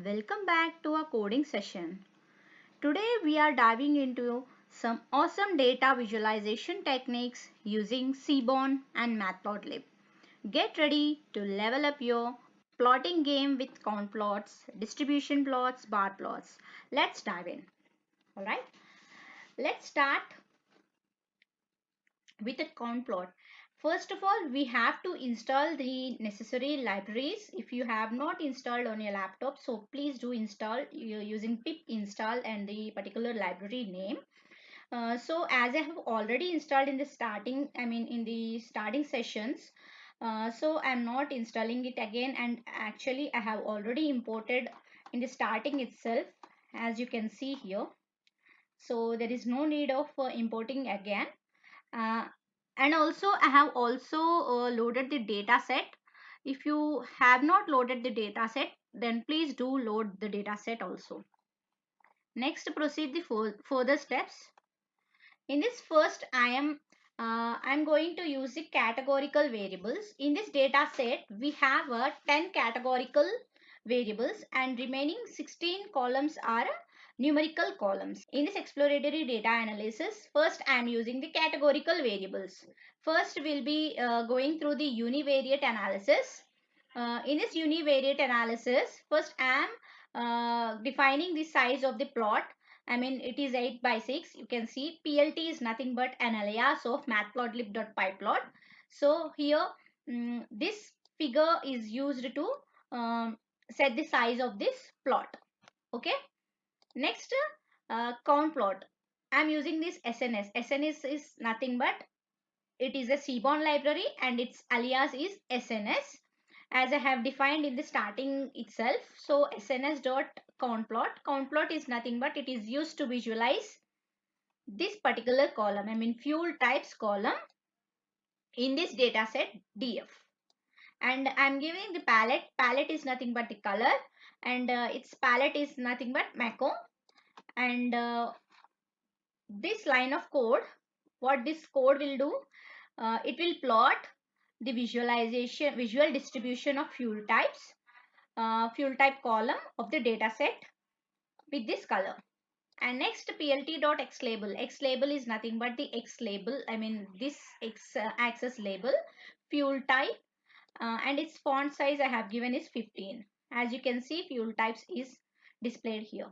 Welcome back to our coding session. Today we are diving into some awesome data visualization techniques using Seaborn and Matplotlib. Get ready to level up your plotting game with count plots, distribution plots, bar plots. Let's dive in. Alright, let's start with a count plot. First of all, we have to install the necessary libraries if you have not installed on your laptop. So please do install using pip install and the particular library name. So as I have already installed in the starting, in the starting sessions, so I'm not installing it again, and actually I have already imported in the starting itself, as you can see here. So there is no need of importing again. uh, and also I have also loaded the data set. If you have not loaded the data set, then please do load the data set also. Next, proceed the further steps. In this first I'm going to use the categorical variables. In this data set we have 10 categorical variables and remaining 16 columns are numerical columns. In this exploratory data analysis, first I am using the categorical variables. First we'll be going through the univariate analysis. In this univariate analysis, first I am defining the size of the plot. It is 8 by 6. You can see PLT is nothing but an alias of matplotlib.pyplot. So here this figure is used to set the size of this plot. Okay. Next, count plot. I'm using this SNS. SNS is nothing but it is a Seaborn library and its alias is SNS, as I have defined in the starting itself. So SNS dot count plot. Count plot is nothing but it is used to visualize this particular column, fuel types column in this data set DF. And I'm giving the palette. Palette is nothing but the color, and its palette is nothing but Mako. And this line of code, what this code will do, it will plot the visual distribution of fuel types, fuel type column of the data set with this color. And next, plt.x label. X label is nothing but the X label, this X axis label, fuel type, and its font size I have given is 15. As you can see, fuel types is displayed here.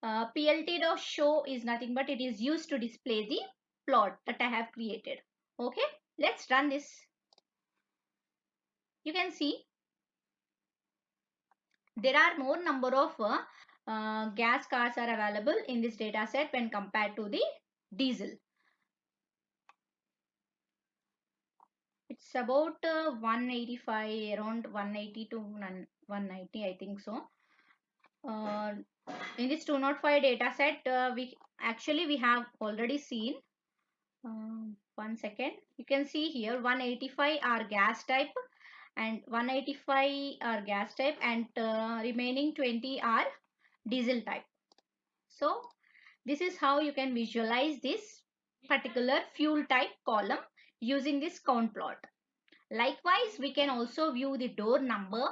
Plt.show is nothing but it is used to display the plot that I have created. Okay, let's run this. You can see there are more number of gas cars are available in this data set when compared to the diesel. It's about 185, around 180 to 190, I think so. In this 205 data set, we have already seen. One second. You can see here 185 are gas type and 185 are gas type, and remaining 20 are diesel type. So this is how you can visualize this particular fuel type column using this count plot. Likewise, we can also view the door number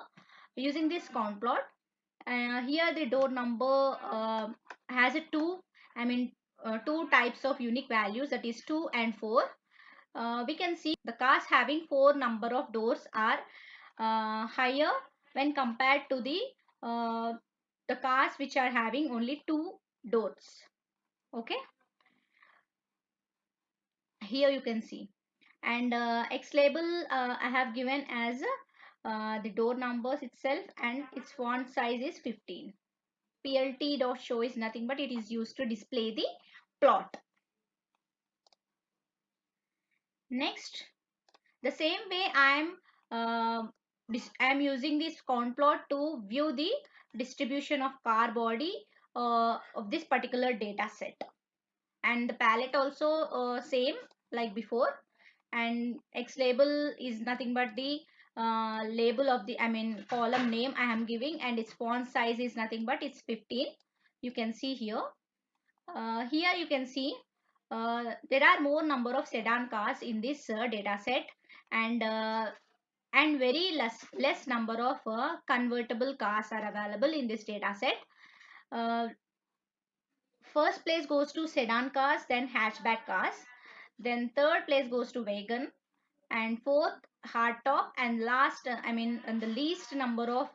using this count plot. Here the door number has a two types of unique values, that is 2 and 4. We can see the cars having 4 number of doors are higher when compared to the cars which are having only 2 doors. Okay, here you can see. And X label I have given as the door numbers itself, and its font size is 15. Plt.show is nothing but it is used to display the plot. Next, the same way I am using this count plot to view the distribution of car body of this particular data set, and the palette also same like before. And X label is nothing but the label of the column name I am giving, and its font size is nothing but it's 15. You can see here. Here you can see there are more number of sedan cars in this data set, and and very less number of convertible cars are available in this data set. Uh, First place goes to sedan cars, then hatchback cars, then third place goes to wagon, and fourth hardtop, and last and the least number of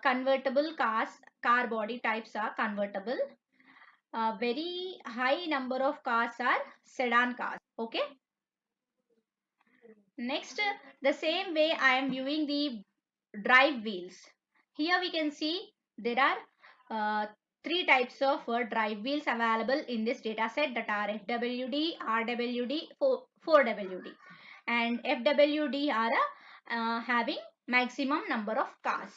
convertible cars, car body types are convertible. Very high number of cars are sedan cars. Okay. Next, the same way I am viewing the drive wheels. Here we can see there are three types of drive wheels available in this data set, that are FWD, RWD, 4WD. And FWD are having maximum number of cars.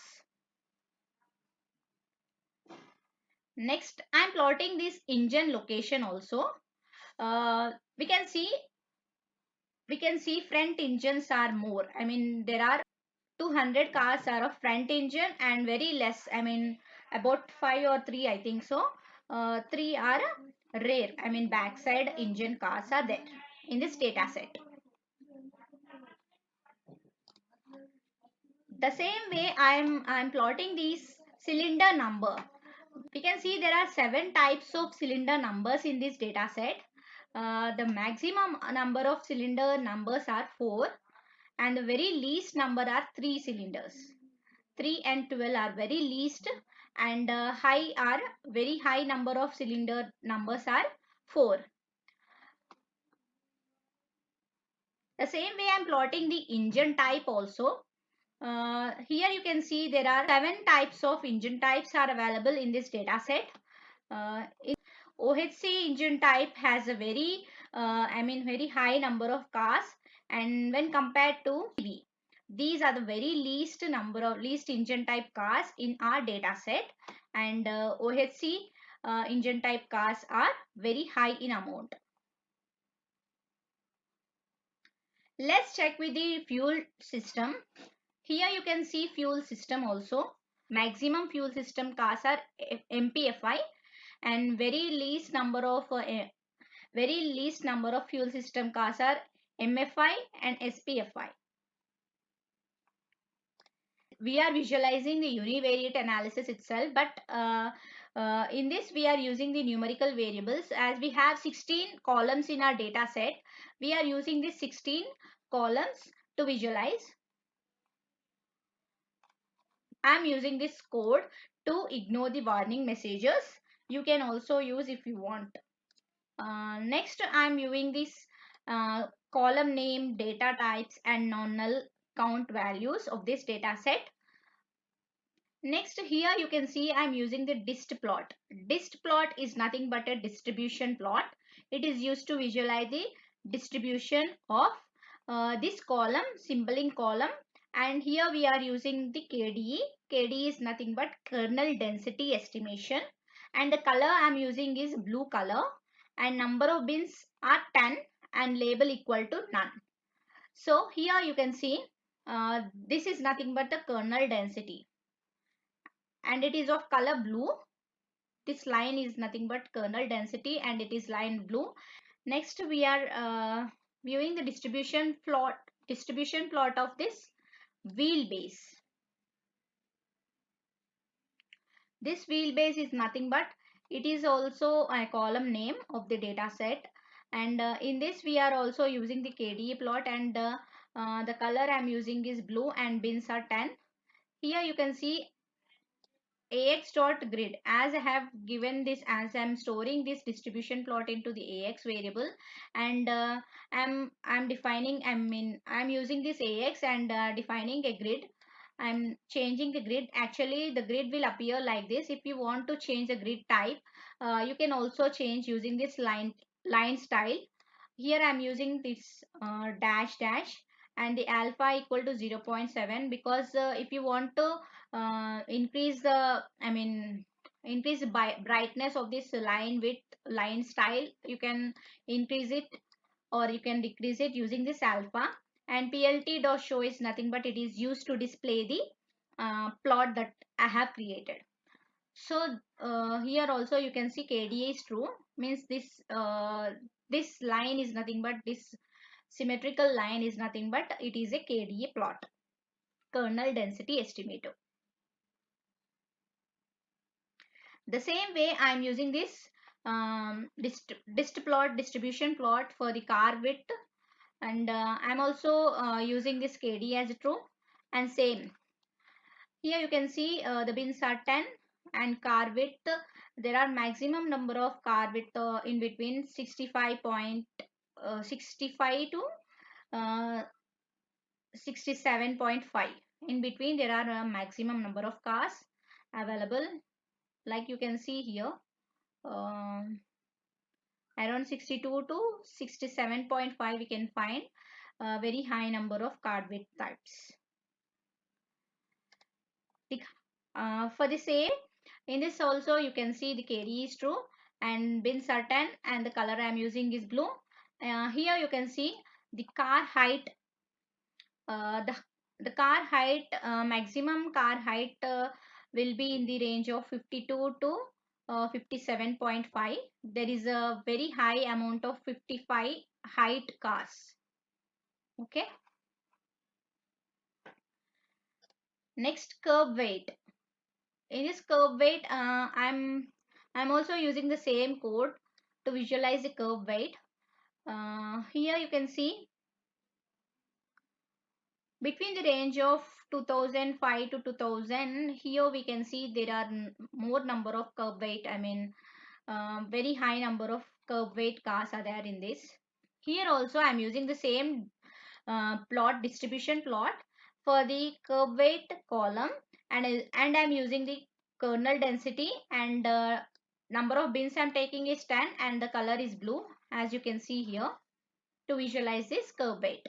Next, I am plotting this engine location also. Uh, we can see front engines are more. There are 200 cars are of front engine, and very less, about 5 or 3, I think so. 3 are rare, backside engine cars are there in this data set. The same way I'm plotting these cylinder number. We can see there are 7 types of cylinder numbers in this data set. The maximum number of cylinder numbers are 4, and the very least number are 3 cylinders. 3 and 12 are very least, and high are very high number of cylinder numbers are 4. The same way I'm plotting the engine type also. Here you can see there are 7 types of engine types are available in this data set. OHC engine type has a very high number of cars, and when compared to EV, these are the very least engine type cars in our data set, and OHC engine type cars are very high in amount. Let's check with the fuel system. Here you can see fuel system also. Maximum fuel system cars are MPFI, and very least number of fuel system cars are MFI and SPFI. We are visualizing the univariate analysis itself, but in this we are using the numerical variables. As we have 16 columns in our data set, we are using these 16 columns to visualize. I am using this code to ignore the warning messages. You can also use if you want. Next, I am using this column name, data types, and non-null count values of this data set. Next, here you can see I am using the distplot. Distplot is nothing but a distribution plot. It is used to visualize the distribution of this column, symboling column. And here we are using the KDE. KDE is nothing but kernel density estimation. And the color I am using is blue color. And number of bins are 10 and label equal to none. So here you can see this is nothing but the kernel density, and it is of color blue. This line is nothing but kernel density, and it is line blue. Next we are viewing the distribution plot of this wheelbase. This wheelbase is nothing but, it is also a column name of the data set, and in this we are also using the KDE plot, and the color I am using is blue, and bins are 10. Here you can see ax dot grid. As I have given this, as I am storing this distribution plot into the ax variable, and I'm defining, I'm using this ax and defining a grid. I'm changing the grid. Actually the grid will appear like this. If you want to change the grid type, you can also change using this line style. Here I'm using this dash dash, and the alpha equal to 0.7, because if you want to increase the increase the brightness of this line with line style, you can increase it or you can decrease it using this alpha. And plt dot show is nothing but, it is used to display the plot that I have created. So here also you can see KDA is true, means this this line is nothing but this Symmetrical line is nothing but it is a KDA plot, kernel density estimator. The same way I am using this distplot, distribution plot for the car width, and I'm also using this KD as true. And same here you can see the bins are 10 and car width. There are maximum number of car width in between 65 to uh, 67.5. In between there are a maximum number of cars available, like you can see here, um, around 62 to 67.5 we can find a very high number of card width types. For the same, in this also you can see the KD is true and bins are 10 and the color I am using is blue. Here you can see the car height, uh, the, the car height, maximum car height will be in the range of 52 to 57.5. There is a very high amount of 55 height cars. Okay. Next, curve weight. In this curve weight, I'm also using the same code to visualize the curve weight. Here you can see between the range of 2005 to 2000, here we can see there are more number of curve weight, I mean very high number of curve weight cars are there in this. Here also I'm using the same plot, distribution plot for the curve weight column, and I'm using the kernel density, and number of bins I'm taking is 10 and the color is blue, as you can see here, to visualize this curve weight.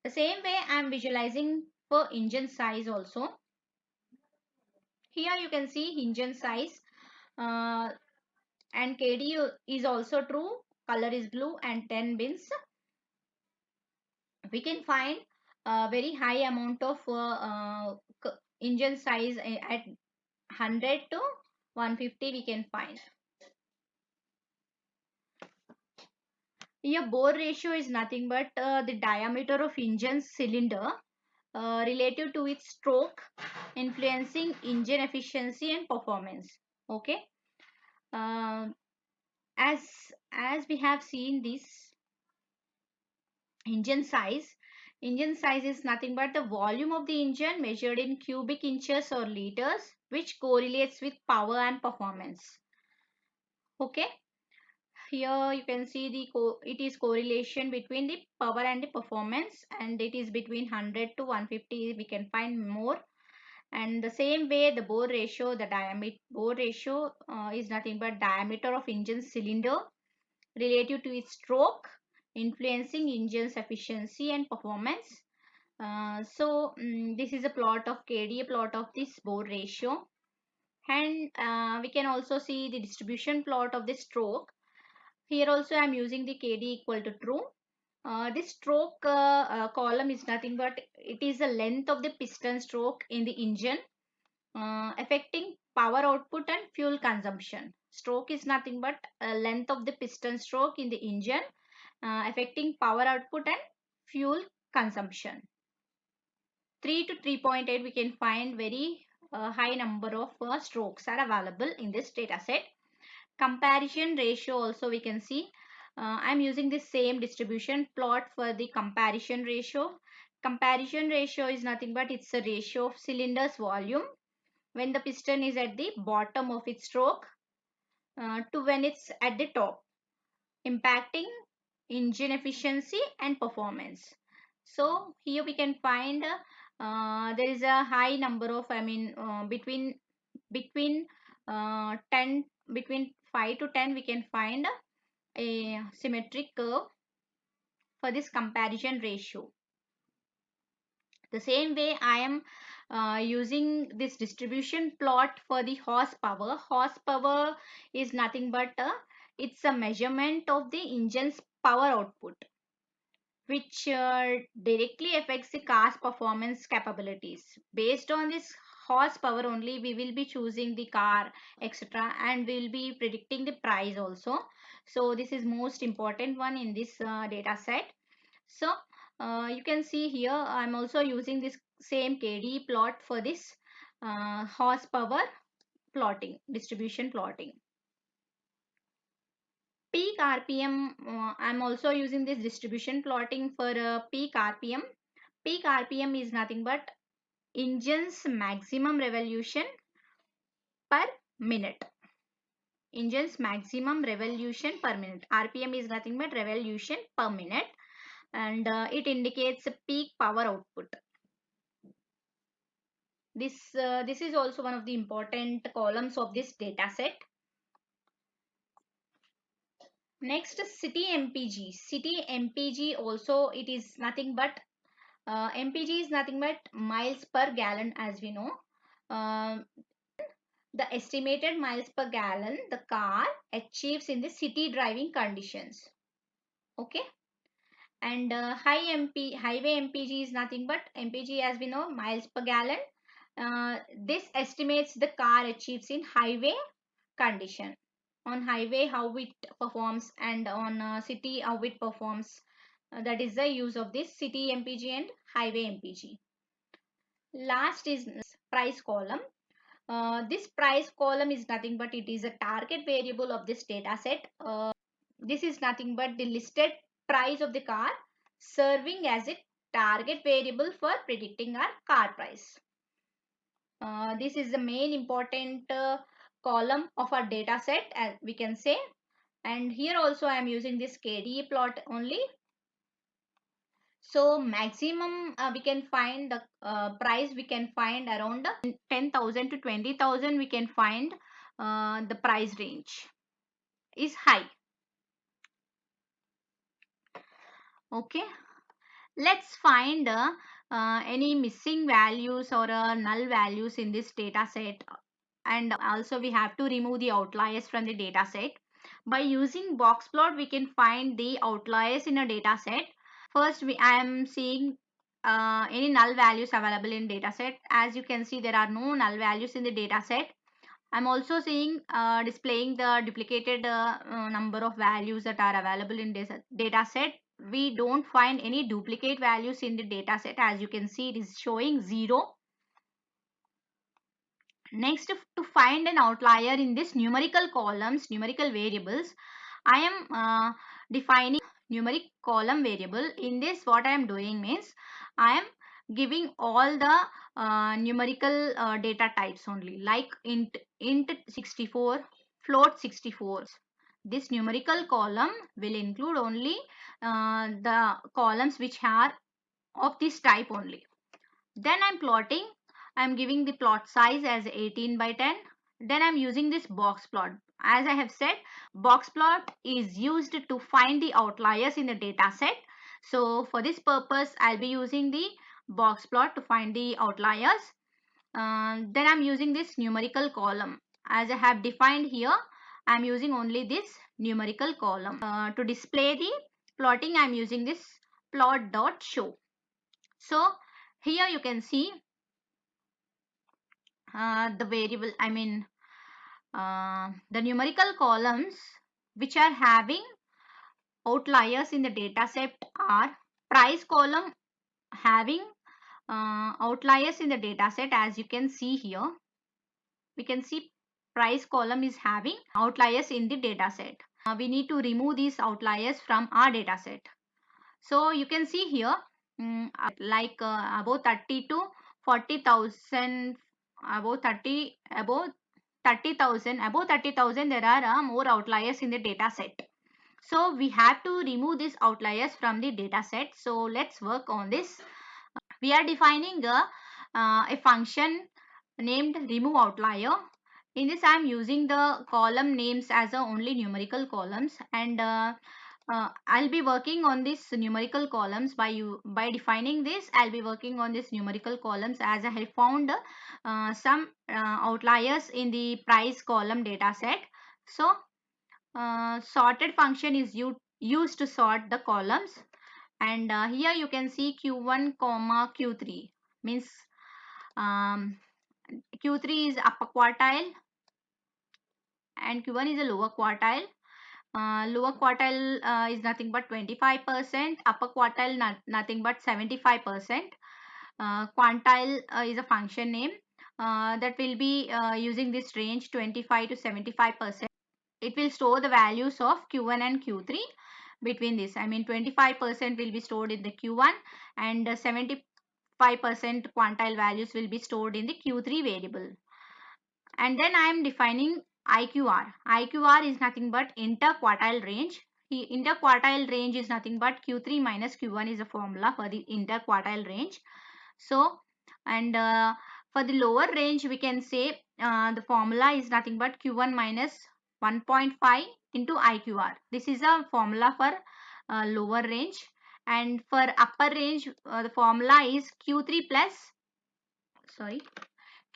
The same way I'm visualizing for engine size also. Here you can see engine size and KD is also true, color is blue and 10 bins. We can find a very high amount of engine size at 100 to 150 we can find. Here bore ratio is nothing but the diameter of engine cylinder relative to its stroke, influencing engine efficiency and performance. Okay. uh, as we have seen this engine size is nothing but the volume of the engine measured in cubic inches or liters, which correlates with power and performance. Okay. Here you can see it is correlation between the power and the performance, and it is between 100 to 150 we can find more. And the same way the bore ratio, the diameter bore ratio is nothing but diameter of engine cylinder relative to its stroke, influencing engine's efficiency and performance. This is a plot of KDA plot of this bore ratio, and we can also see the distribution plot of the stroke. Here also I am using the KD equal to true. This stroke column is nothing but it is the length of the piston stroke in the engine, affecting power output and fuel consumption. Stroke is nothing but length of the piston stroke in the engine, affecting power output and fuel consumption. 3 to 3.8 we can find very high number of strokes are available in this data set. Comparison ratio also we can see. I'm using the same distribution plot for the comparison ratio. Comparison ratio is nothing but it's a ratio of cylinder's volume when the piston is at the bottom of its stroke to when it's at the top, impacting engine efficiency and performance. So here we can find there is a high number of, I mean between 10, between 5 to 10 we can find a symmetric curve for this comparison ratio. The same way I am using this distribution plot for the horsepower. Horsepower is nothing but it's a measurement of the engine's power output, which directly affects the car's performance capabilities. Based on this horsepower only, we will be choosing the car, etc., and we will be predicting the price also. So this is most important one in this data set. So you can see here I'm also using this same KD plot for this horsepower plotting, distribution plotting. Peak RPM, I'm also using this distribution plotting for peak RPM. Peak RPM is nothing but engine's maximum revolution per minute. Engine's maximum revolution per minute. RPM is nothing but revolution per minute, and it indicates a peak power output. This is also one of the important columns of this data set. Next, city MPG. City MPG also, it is nothing but MPG is nothing but miles per gallon, as we know. The estimated miles per gallon the car achieves in the city driving conditions. Okay. And highway MPG is nothing but MPG, as we know, miles per gallon. This estimates the car achieves in highway condition. On highway how it performs, and on city how it performs. That is the use of this city MPG and highway MPG. Last is price column. This price column is nothing but it is a target variable of this data set. This is nothing but the listed price of the car, serving as a target variable for predicting our car price. This is the main important column of our data set, as we can say. And here also I am using this KDE plot only. So maximum we can find the price, we can find around 10,000 to 20,000, we can find the price range is high. Okay, let's find any missing values or null values in this data set, and also we have to remove the outliers from the data set. By using box plot, we can find the outliers in a data set. First, I am seeing any null values available in data set. As you can see, there are no null values in the data set. I'm also seeing displaying the duplicated number of values that are available in this data set. We don't find any duplicate values in the data set. As you can see, it is showing 0. Next, to find an outlier in this numerical columns, numerical variables, I am defining numeric column variable. In this, what I am doing means I am giving all the numerical data types only, like int 64, float 64. This numerical column will include only the columns which are of this type only. Then I'm plotting. I'm giving the plot size as 18 by 10. Then I'm using this box plot. As I have said, box plot is used to find the outliers in the data set. So for this purpose, I'll be using the box plot to find the outliers. Then I'm using this numerical column. As I have defined here, I'm using only this numerical column. To display the plotting, I'm using this plot.show. So here you can see the variable, I mean the numerical columns which are having outliers in the data set are price column having outliers in the data set. As you can see here, we can see price column is having outliers in the data set. We need to remove these outliers from our data set. So you can see here like above 30 to 40,000, above 30,000, above 30,000 there are more outliers in the data set. So we have to remove these outliers from the data set. So let's work on this. We are defining a function named remove outlier. In this I am using the column names as only numerical columns, and I'll be working on this numerical columns by defining this. I'll be working on this numerical columns as I have found some outliers in the price column data set. So sorted function is used to sort the columns, And here you can see Q1 comma Q3 means um, Q3 is upper quartile and Q1 is a lower quartile. Lower quartile is nothing but 25%, upper quartile nothing but 75%. Quantile is a function name that will be using this range 25 to 75%. It will store the values of Q1 and Q3 between this. I mean 25% will be stored in the Q1 and 75% quantile values will be stored in the Q3 variable. And then I am defining IQR. IQR is nothing but interquartile range. Interquartile range is nothing but Q3 minus Q1 is a formula for the interquartile range. So, and for the lower range, we can say the formula is nothing but Q1 minus 1.5 into IQR. This is a formula for lower range. And for upper range, the formula is Q3 plus, sorry,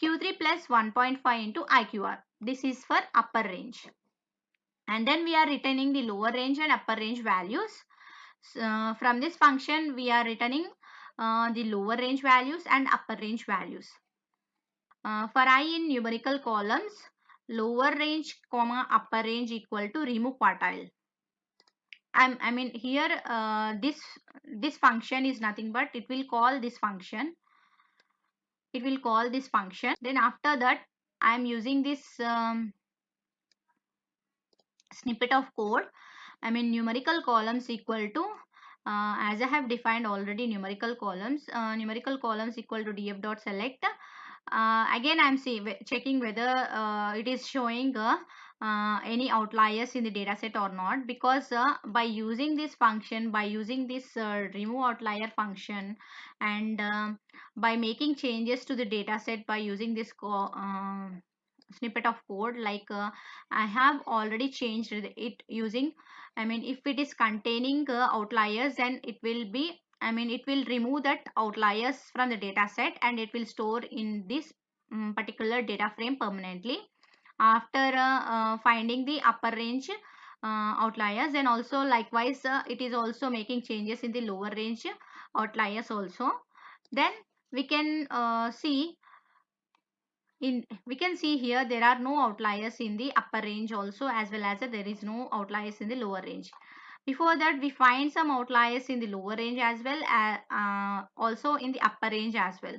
Q3 plus 1.5 into IQR. This is for upper range. And then we are returning the lower range and upper range values. From this function, we are returning the lower range values and upper range values. For I in numerical columns, lower range comma upper range equal to remove quartile. I mean here this function is nothing but it will call this function. It will call this function. Then after that, I am using this snippet of code. I mean numerical columns equal to as I have defined already numerical columns equal to df dot select. Again I am checking whether it is showing any outliers in the dataset or not, because by using this function, by using this remove outlier function, and by making changes to the dataset by using this snippet of code, like I have already changed it using, I mean if it is containing outliers, then it will be, I mean it will remove that outliers from the data set and it will store in this particular data frame permanently after finding the upper range outliers. And also likewise it is also making changes in the lower range outliers also. Then we can see we can see here there are no outliers in the upper range also, as well as there is no outliers in the lower range. Before that, we find some outliers in the lower range as well as also in the upper range as well.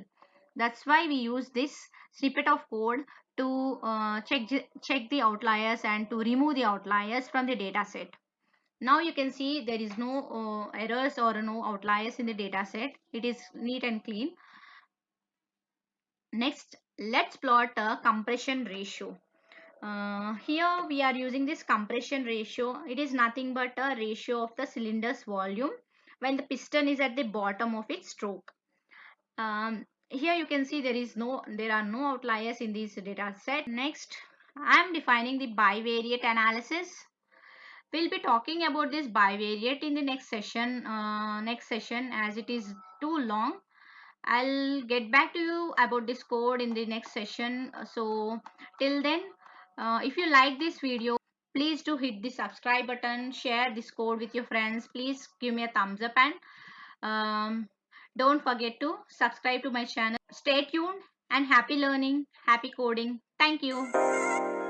That's why we use this snippet of code to check the outliers and to remove the outliers from the data set. Now you can see there is no errors or no outliers in the data set. It is neat and clean. Next, let's plot a compression ratio. Here we are using this compression ratio. It is nothing but a ratio of the cylinder's volume when the piston is at the bottom of its stroke. Here you can see there are no outliers in this data set. Next, I am defining the bivariate analysis. We'll be talking about this bivariate in the next session. As it is too long. I'll get back to you about this code in the next session. So till then, if you like this video, please do hit the subscribe button, share this code with your friends. Please give me a thumbs up and don't forget to subscribe to my channel. Stay tuned and happy learning, happy coding. Thank you.